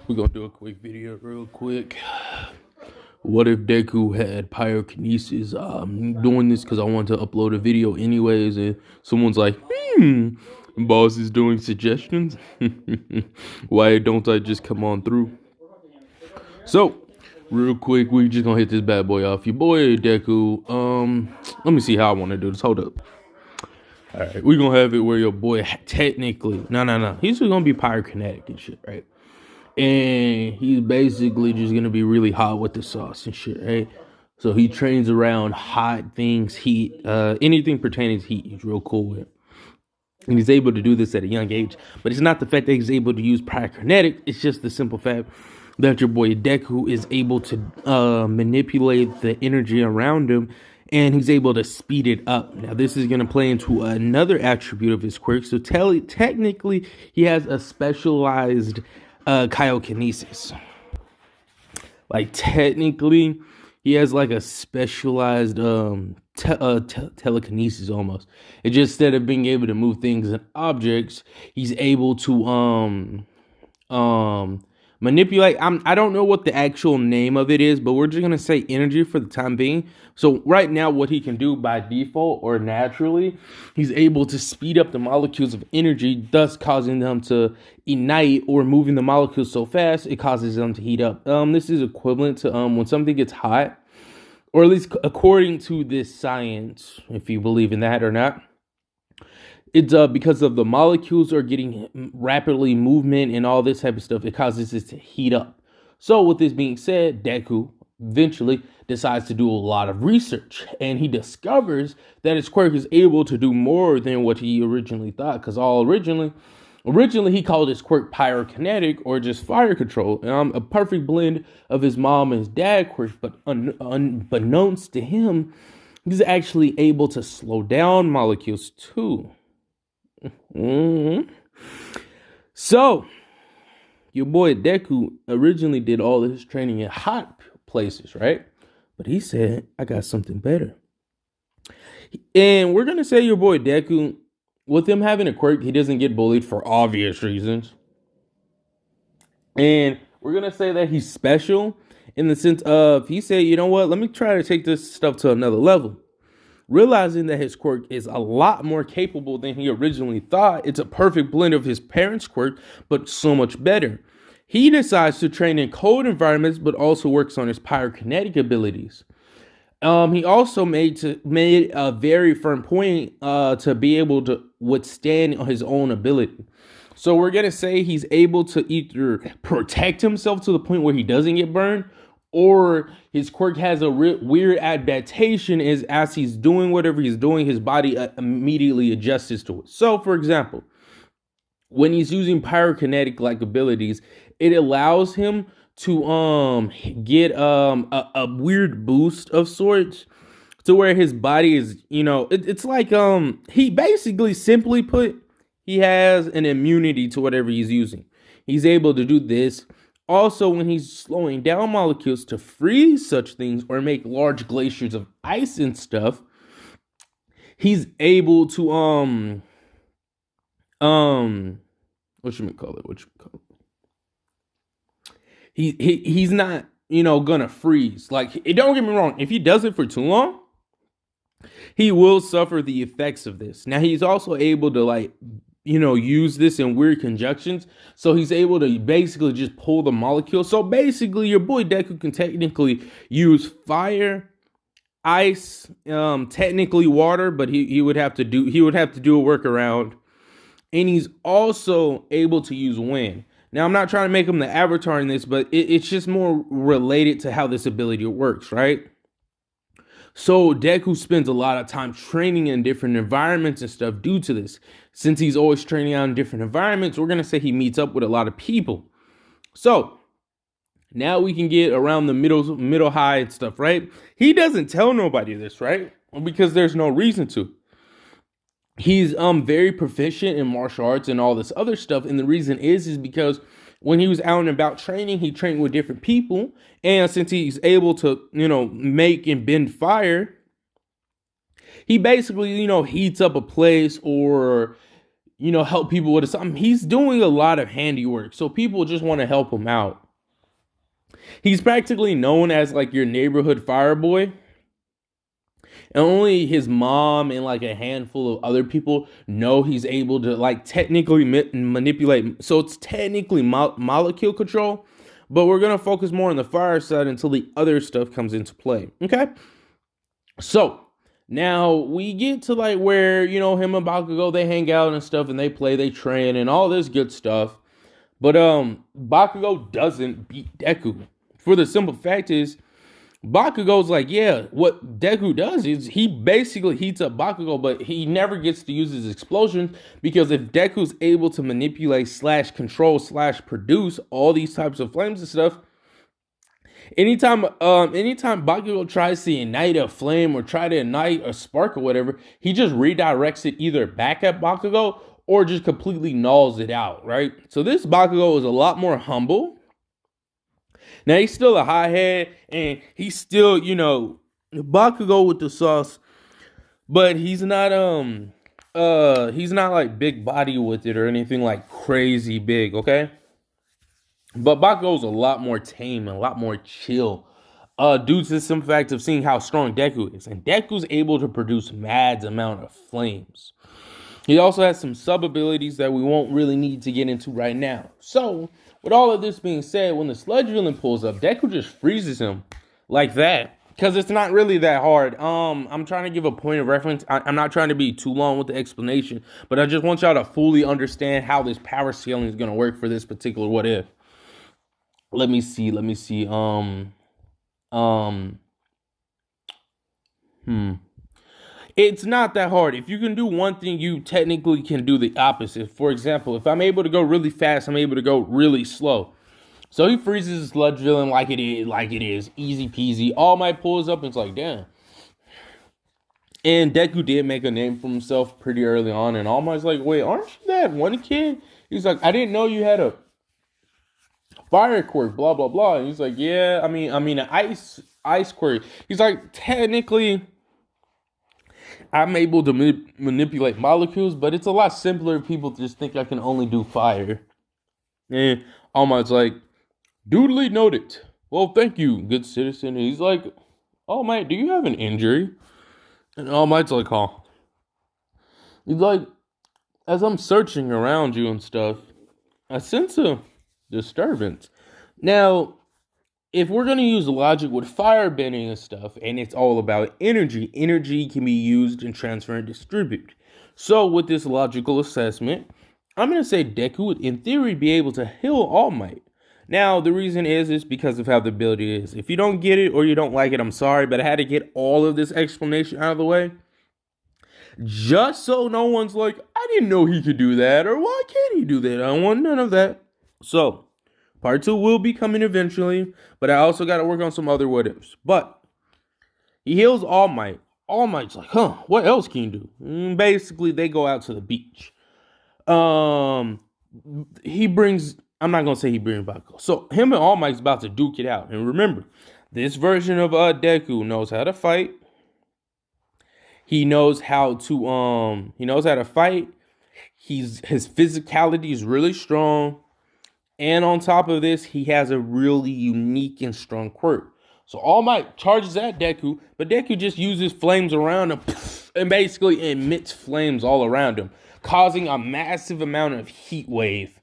We're gonna do a quick video real quick. What if Deku had pyrokinesis? I'm doing this because I want to upload a video anyways, and someone's like, boss is doing suggestions. Why don't I just come on through? So, real quick, we just gonna hit this bad boy off. Your boy Deku. Let me see how I want to do this. Hold up. All right, we're gonna have it where your boy technically, no. He's just gonna be pyrokinetic and shit, right? And he's basically just gonna be really hot with the sauce and shit, right? So he trains around hot things, heat, anything pertaining to heat. He's real cool with, and he's able to do this at a young age. But it's not the fact that he's able to use pyrokinetic. It's just the simple fact that your boy Deku is able to manipulate the energy around him, and he's able to speed it up. Now, this is going to play into another attribute of his quirk. So technically, he has a specialized kyrokinesis. Like, technically, he has like a specialized telekinesis almost. It just, instead of being able to move things and objects, he's able to manipulate. I don't know what the actual name of it is, but we're just gonna say energy for the time being. So right now, what he can do by default or naturally, he's able to speed up the molecules of energy, thus causing them to ignite, or moving the molecules so fast it causes them to heat up. This is equivalent to when something gets hot, or at least according to this science, if you believe in that or not. It's because of the molecules are getting rapidly movement and all this type of stuff. It causes it to heat up. So with this being said, Deku eventually decides to do a lot of research, and he discovers that his quirk is able to do more than what he originally thought. Because originally he called his quirk pyrokinetic, or just fire control, a perfect blend of his mom and his dad quirk. But unbeknownst to him, he's actually able to slow down molecules too. So, your boy Deku originally did all his training in hot places, right? But he said, I got something better. And we're going to say your boy Deku, with him having a quirk, he doesn't get bullied for obvious reasons. And we're going to say that he's special in the sense of, he said, you know what, let me try to take this stuff to another level. Realizing that his quirk is a lot more capable than he originally thought, it's a perfect blend of his parents' quirk, but so much better. He decides to train in cold environments, but also works on his pyrokinetic abilities. He also made a very firm point to be able to withstand his own ability. So we're gonna say he's able to either protect himself to the point where he doesn't get burned, or his quirk has a weird adaptation. Is as he's doing whatever he's doing, his body immediately adjusts to it. So, for example, when he's using pyrokinetic like abilities, it allows him to get a weird boost of sorts, to where his body is, it's like he basically, simply put, he has an immunity to whatever he's using. He's able to do this. Also, when he's slowing down molecules to freeze such things or make large glaciers of ice and stuff, he's able to he's not, gonna freeze. Like, don't get me wrong, if he does it for too long, he will suffer the effects of this. Now, he's also able to use this in weird conjunctions. So he's able to basically just pull the molecule. So basically, your boy Deku can technically use fire, ice, technically water, but he would have to do a workaround. And he's also able to use wind. Now, I'm not trying to make him the avatar in this, but it's just more related to how this ability works, right? So Deku spends a lot of time training in different environments and stuff due to this. Since he's always training out in different environments, we're going to say he meets up with a lot of people. So now we can get around the middle high and stuff, right? He doesn't tell nobody this, right? Because there's no reason to. He's very proficient in martial arts and all this other stuff. And the reason is because when he was out and about training, he trained with different people. And since he's able to, make and bend fire, he basically, heats up a place, or, help people with something. He's doing a lot of handiwork, so people just want to help him out. He's practically known as like your neighborhood fire boy. And only his mom and like a handful of other people know he's able to like technically manipulate. So it's technically molecule control, but we're going to focus more on the fire side until the other stuff comes into play. Okay. So now we get to like where, him and Bakugo, they hang out and stuff and they play, they train and all this good stuff. But Bakugo doesn't beat Deku. For the simple fact is, Bakugo's like, yeah, what Deku does is he basically heats up Bakugo, but he never gets to use his explosions because if Deku's able to manipulate / control / produce all these types of flames and stuff, anytime Bakugo tries to ignite a flame or try to ignite a spark or whatever, he just redirects it either back at Bakugo or just completely nulls it out, right? So this Bakugo is a lot more humble. Now, he's still a hothead, and he's still, Bakugo with the sauce, but he's not like big body with it or anything like crazy big, okay? But Bakugo's a lot more tame and a lot more chill, due to the simple fact of seeing how strong Deku is. And Deku's able to produce mad amount of flames. He also has some sub-abilities that we won't really need to get into right now. So, with all of this being said, when the sludge villain pulls up, Deku just freezes him like that. Because it's not really that hard. I'm trying to give a point of reference. I'm not trying to be too long with the explanation. But I just want y'all to fully understand how this power scaling is going to work for this particular what if. Let me see. It's not that hard. If you can do one thing, you technically can do the opposite. For example, if I'm able to go really fast, I'm able to go really slow. So he freezes the sludge villain like it is. Easy peasy. All Might pulls up and it's like, damn. And Deku did make a name for himself pretty early on. And All Might's like, wait, aren't you that one kid? He's like, I didn't know you had a fire quirk, blah, blah, blah. And he's like, yeah, I mean an ice quirk. He's like, technically, I'm able to manipulate molecules, but it's a lot simpler if people just think I can only do fire. And All Might's like, duly noted. Well, thank you, good citizen. And he's like, All Might, do you have an injury? And All Might's like, oh. He's like, as I'm searching around you and stuff, I sense a disturbance. Now, if we're going to use logic with fire bending and stuff, and it's all about energy can be used and transfer and distribute. So with this logical assessment, I'm going to say Deku would, in theory, be able to heal All Might. Now, the reason is because of how the ability is. If you don't get it or you don't like it, I'm sorry, but I had to get all of this explanation out of the way. Just so no one's like, I didn't know he could do that, or why can't he do that? I don't want none of that. So, part 2 will be coming eventually, but I also got to work on some other what ifs. But he heals All Might. All Might's like, what else can you do? Basically, they go out to the beach. He brings, I'm not going to say he brings Bakugo. So, him and All Might's about to duke it out. And remember, this version of Deku knows how to fight. He knows how to fight. His physicality is really strong. And on top of this, he has a really unique and strong quirk. So All Might charges at Deku, but Deku just uses flames around him and basically emits flames all around him, causing a massive amount of heat wave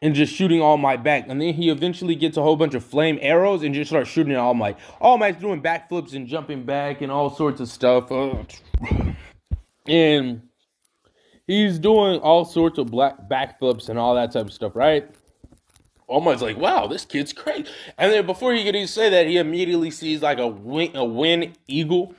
and just shooting All Might back. And then he eventually gets a whole bunch of flame arrows and just starts shooting at All Might. All Might's doing backflips and jumping back and all sorts of stuff. And he's doing all sorts of backflips and all that type of stuff, right? All Might's like, wow, this kid's crazy. And then before he could even say that, he immediately sees like a wind eagle.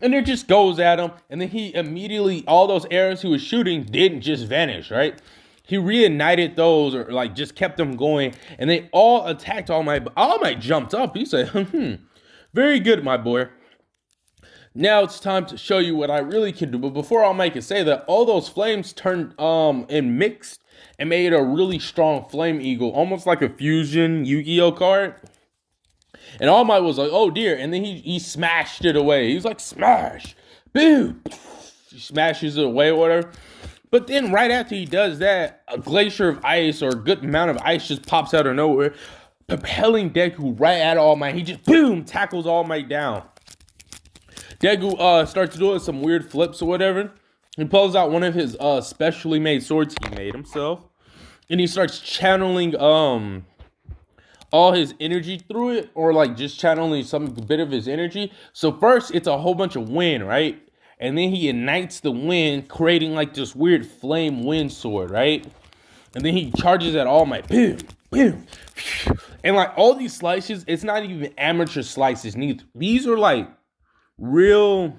And it just goes at him. And then he immediately, all those arrows he was shooting didn't just vanish, right? He reignited those or like just kept them going. And they all attacked All Might. But All Might jumped up. He said, very good, my boy. Now it's time to show you what I really can do. But before All Might could say that, all those flames turned and mixed and made a really strong flame eagle, almost like a fusion Yu-Gi-Oh card. And All Might was like, oh dear. And then he smashed it away. He was like, smash. Boom. He smashes it away or whatever. But then right after he does that, a glacier of ice or a good amount of ice just pops out of nowhere, propelling Deku right at All Might. He just boom tackles All Might down. Deku starts doing some weird flips or whatever. He pulls out one of his specially made swords he made himself, and he starts channeling all his energy through it, or like just channeling some bit of his energy. So first it's a whole bunch of wind, right? And then he ignites the wind, creating like this weird flame wind sword, right? And then he charges at All Might. Boom, boom. And like all these slices, it's not even amateur slices neither. These are like real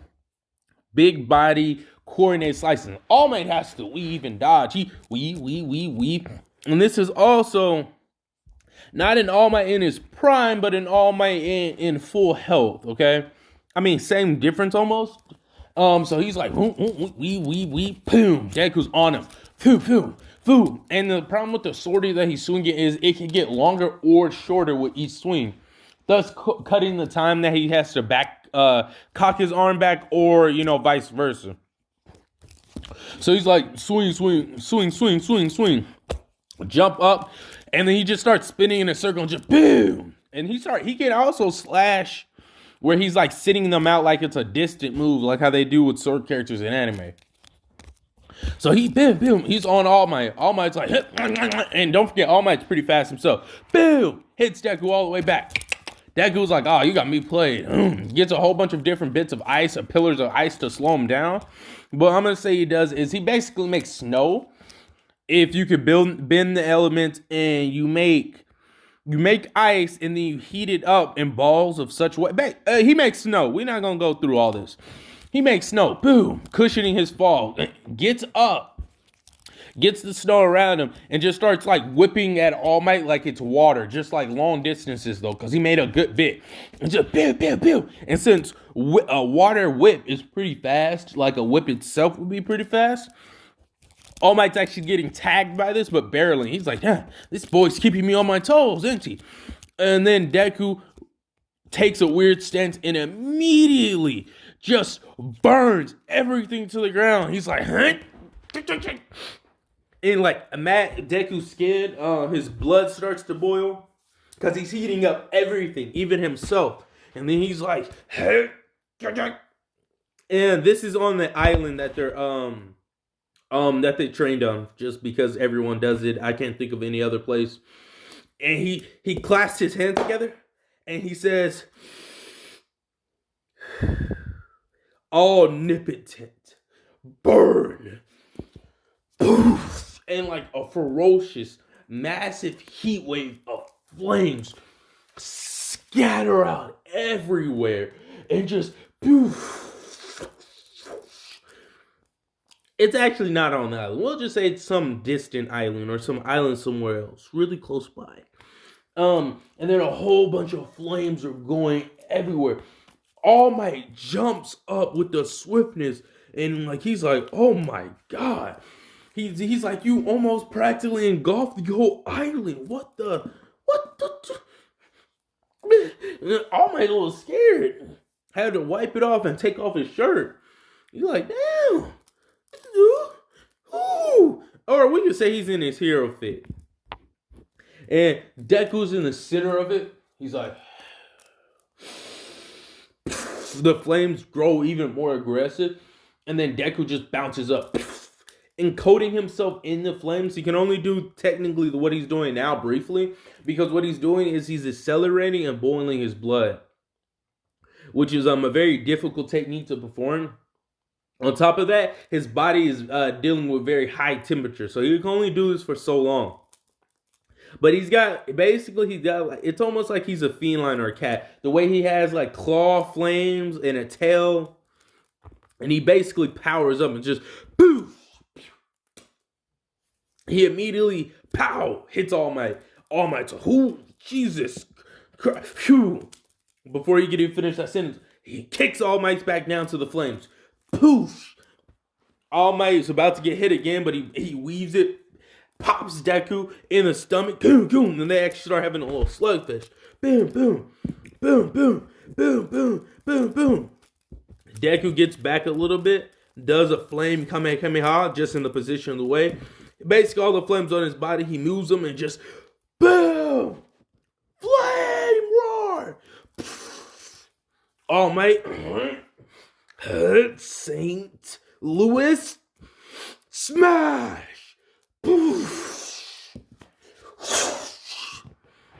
big body coordinated slices. All Might has to weave and dodge. He weave. And this is also not an All Might in his prime, but an All Might in full health, okay? I mean, same difference almost. So he's like, boom. Deku's on him. Boom. And the problem with the sword that he's swinging is it can get longer or shorter with each swing, thus cutting the time that he has to cock his arm back, or, vice versa. So he's like, swing. Jump up. And then he just starts spinning in a circle and just boom. And he can also slash where he's like sitting them out like it's a distant move, like how they do with sword characters in anime. So he's on All Might. All Might's like, and don't forget, All Might's pretty fast himself. Boom! Hits Deku all the way back. Deku's like, oh, you got me played. Gets a whole bunch of different bits of ice, or pillars of ice to slow him down. But I'm going to say he does is he basically makes snow. If you could bend the elements and you make ice and then you heat it up in balls of such way. He makes snow. We're not going to go through all this. He makes snow. Boom. Cushioning his fall. Gets up. Gets the snow around him and just starts like whipping at All Might like it's water. Just like long distances though, because he made a good bit. And just pew. And since a water whip is pretty fast, like a whip itself would be pretty fast, All Might's actually getting tagged by this, but barely. He's like, yeah, this boy's keeping me on my toes, isn't he? And then Deku takes a weird stance and immediately just burns everything to the ground. He's like, huh? And like Deku's skin, his blood starts to boil because he's heating up everything, even himself. And then he's like, hey. And this is on the island that they're that they trained on, just because everyone does it. I can't think of any other place. And he clasps his hands together and he says, omnipotent, burn, poof, and like a ferocious, massive heat wave of flames scatter out everywhere and just poof. It's actually not on the island. We'll just say it's some distant island or some island somewhere else, really close by. And then a whole bunch of flames are going everywhere. All Might jumps up with the swiftness and like he's like, oh my god. He's like, you almost practically engulfed the whole island. What the? All Might a little scared. Had to wipe it off and take off his shirt. He's like, damn. Ooh. Or we could say he's in his hero fit. And Deku's in the center of it. He's like, the flames grow even more aggressive. And then Deku just bounces up, encoding himself in the flames. He can only do technically what he's doing now briefly, because what he's doing is he's accelerating and boiling his blood, which is a very difficult technique to perform. On top of that, his body is dealing with very high temperature, so he can only do this for so long. But he's got, it's almost like he's a feline or a cat. The way he has like claw flames and a tail, and he basically powers up and just poof. He immediately hits All Might. All Might's like, "Ooh, Jesus Christ!" Phew. Before he can even finish that sentence, he kicks All Might's back down to the flames. Poof! All Might is about to get hit again, but he weaves it, pops Deku in the stomach, boom, boom, and they actually start having a little slugfest. Boom, boom, boom, boom, boom, boom, boom, boom. Deku gets back a little bit, does a flame Kamehameha just in the position of the way. Basically, all the flames on his body, he moves them and just boom, flame roar. All Might, Saint Louis, smash.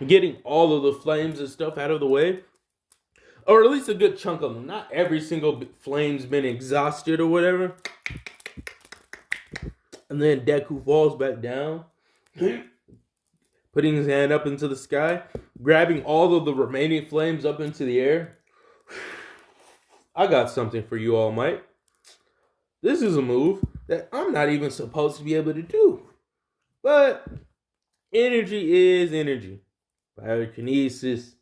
Getting all of the flames and stuff out of the way. Or at least a good chunk of them. Not every single flame's been exhausted or whatever. And then Deku falls back down, putting his hand up into the sky, grabbing all of the remaining flames up into the air. I got something for you, All Might. This is a move that I'm not even supposed to be able to do. But energy is energy. Pyrokinesis.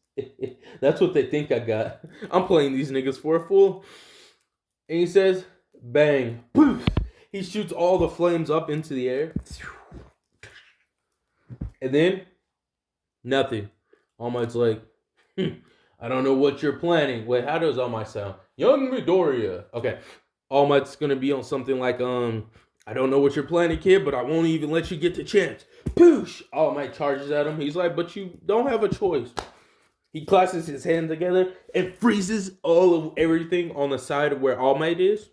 That's what they think I got. I'm playing these niggas for a fool. And he says, bang, poof. He shoots all the flames up into the air. And then, nothing. All Might's like, I don't know what you're planning. Wait, how does All Might sound? Young Midoriya. Okay. All Might's gonna be on something like, I don't know what you're planning, kid, but I won't even let you get the chance. Poosh! All Might charges at him. He's like, but you don't have a choice. He clasps his hands together and freezes all of everything on the side of where All Might is.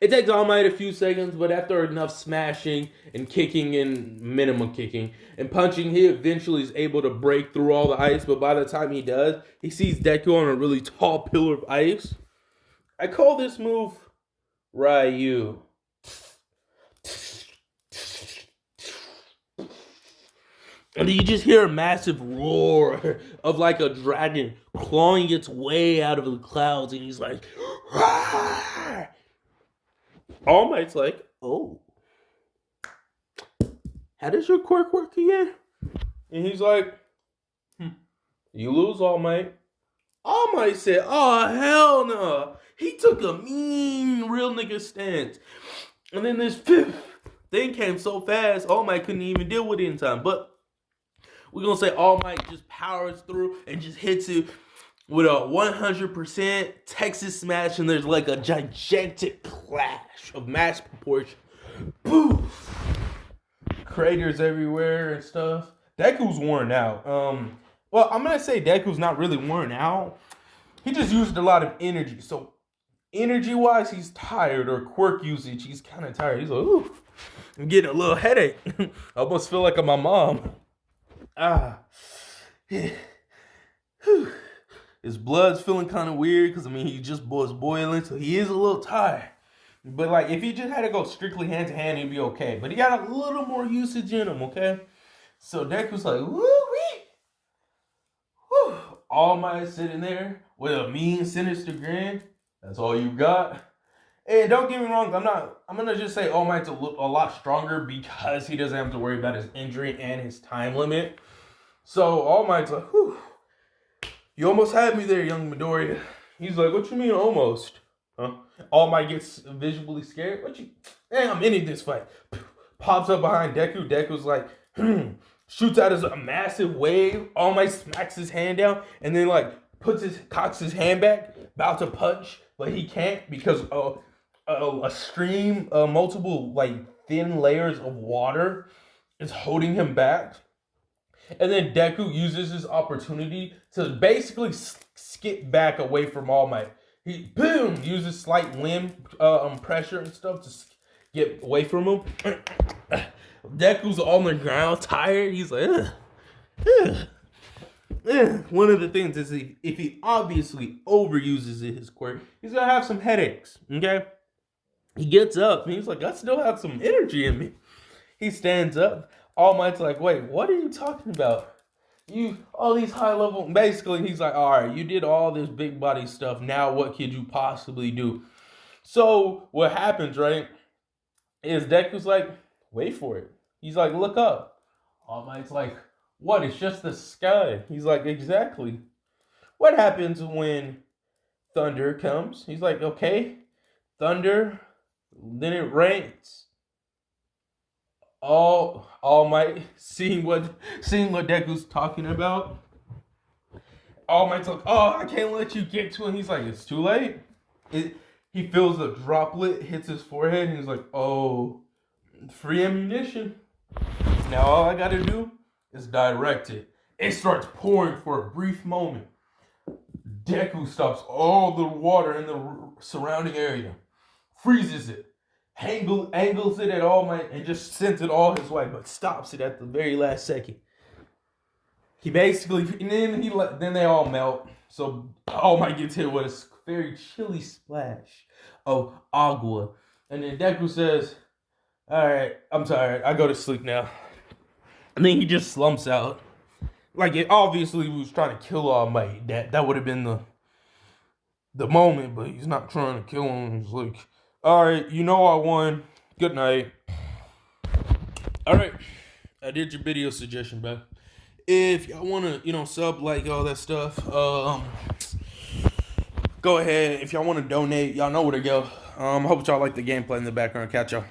It takes All Might a few seconds, but after enough smashing and kicking and minimum kicking and punching, he eventually is able to break through all the ice. But by the time he does, he sees Deku on a really tall pillar of ice. I call this move Ryu. And you just hear a massive roar of like a dragon clawing its way out of the clouds. And he's like, Rawr! All Might's like, oh, how does your quirk work again? And he's like, you lose, All Might. All Might said, oh, hell no. He took a mean real nigga stance. And then this fifth thing came so fast, All Might couldn't even deal with it in time. But we're going to say All Might just powers through and just hits it with a 100% Texas smash. And there's like a gigantic clash of mass proportion. Poof! Craters everywhere and stuff. Deku's worn out. Well, I'm going to say Deku's not really worn out. He just used a lot of energy. So energy-wise, he's tired. Or quirk usage, he's kind of tired. He's like, ooh, I'm getting a little headache. I almost feel like I'm my mom. His blood's feeling kind of weird because, I mean, he just was boiling, so he is a little tired. But, like, if he just had to go strictly hand-to-hand, he'd be okay. But he got a little more usage in him, okay? So Deku's like, woo-wee! Whew. All Might sitting there with a mean, sinister grin. That's all you got. And don't get me wrong, I'm going to just say All Might's a lot stronger because he doesn't have to worry about his injury and his time limit. So All Might's like, whew, you almost had me there, young Midoriya. He's like, what you mean almost? Huh? All Might gets visually scared. Hey, I'm in this fight. Pops up behind Deku. Deku's like, shoots out a massive wave. All Might smacks his hand down and then like cocks his hand back, about to punch, but he can't because a stream, multiple like thin layers of water is holding him back. And then Deku uses this opportunity to basically skip back away from All Might. He, boom, uses slight limb pressure and stuff to get away from him. Deku's on the ground, tired. He's like, ugh. One of the things is if he obviously overuses his quirk, he's going to have some headaches, okay? He gets up, and he's like, I still have some energy in me. He stands up. All Might's like, wait, what are you talking about? All these high level, basically, he's like, all right, you did all this big body stuff. Now what could you possibly do? So what happens, right, is Deku's like, wait for it. He's like, look up. All Might's like, what? It's just the sky. He's like, exactly. What happens when thunder comes? He's like, okay, thunder, then it rains. All Might seeing what Deku's talking about. All Might's like, oh, I can't let you get to him. He's like, it's too late. He feels a droplet hits his forehead, and he's like, "Oh, free ammunition. Now all I gotta do is direct it." It starts pouring for a brief moment. Deku stops all the water in the surrounding area, freezes it, angles it at All Might, and just sends it all his way, but stops it at the very last second. He basically, and then they all melt. So All Might gets hit with a very chilly splash of agua, and then Deku says, "All right, I'm tired. I go to sleep now." And then he just slumps out. Like, it obviously was trying to kill All Might. That would have been the moment, but he's not trying to kill him. He's like, "All right, I won. Good night." All right, I did your video suggestion, bro. If y'all want to, sub, like, all that stuff, go ahead. If y'all want to donate, y'all know where to go. I hope y'all like the gameplay in the background. Catch y'all.